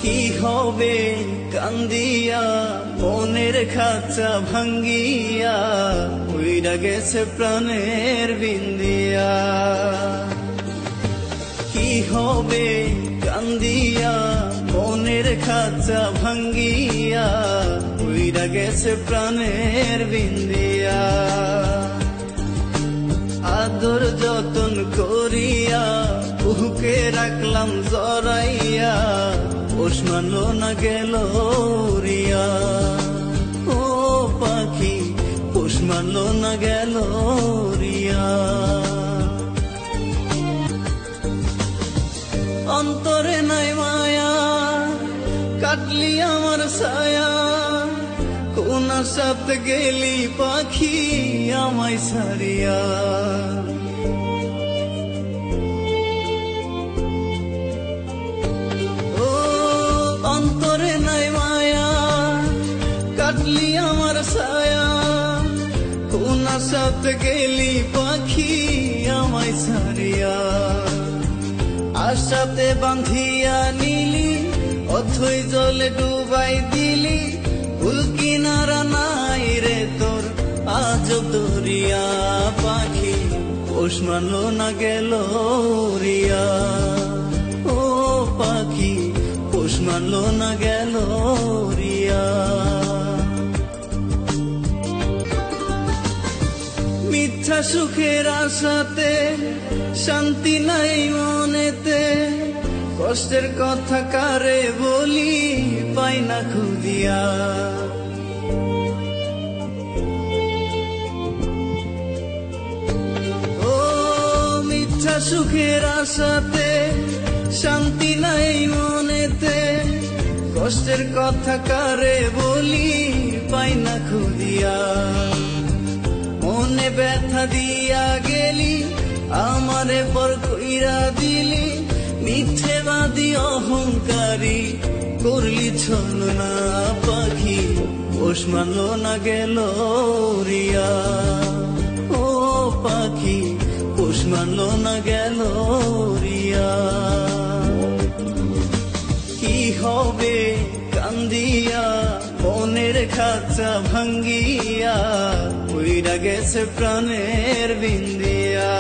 কি হবে কান্দিয়া মনের খাঁচা ভাঙ্গিয়া উইরা গেছে প্রাণের বিন্দিয়া। কি হবে কান্দিয়া মনের খাঁচা ভাঙ্গিয়া উইরা গেছে প্রাণের বিন্দিয়া। আদর যতন করিয়া বুকে রাখলাম জড়াইয়া পোষ মানলো না গেল রিয়া। ও পাখি পোষ মানলো না গেল রিয়া। অন্তরে নাই মায়া কাটলি আমার ছায়া, কোন আশাতে গেলি পাখি আমায় ছাড়িয়া। ও অন্তরে নাই মায়া কাটলি আমার ছায়া, কোন আশাতে গেলি পাখি আমায় ছাড়িয়া। আশাতে বাঁধিয়া নিলি অথই জলে ডুবাই দিলি, ফুল কিনারা নাই রে তোর আজব দরিয়া। পাখি পোষ মানলো না গেল রিয়া। ও পাখি পোষ মানলো না গেল রিয়া। মিথ্যা সুখের আশাতে শান্তি নাই মনেতে, কষ্টের কথা কারে বলি পাই না খুঁজিয়া। ও মিথ্যা সুখের আশাতে শান্তি নাই মনেতে, কষ্টের কথা কারে বলি পাই না খুঁজিয়া। মনে ব্যথা দিয়া গেলি আমারে পর কইরা দিলি, মিথ্যেবাদী অহংকারী করলি ছলনা। পাখি পোষ মানলো না গেল রিয়া। ও পাখি পোষ মানলো না গেল রিয়া। কি হবে কান্দিয়া মনের খাঁচা ভাঙ্গিয়া উইরা গেছে প্রাণের বিন্দিয়া।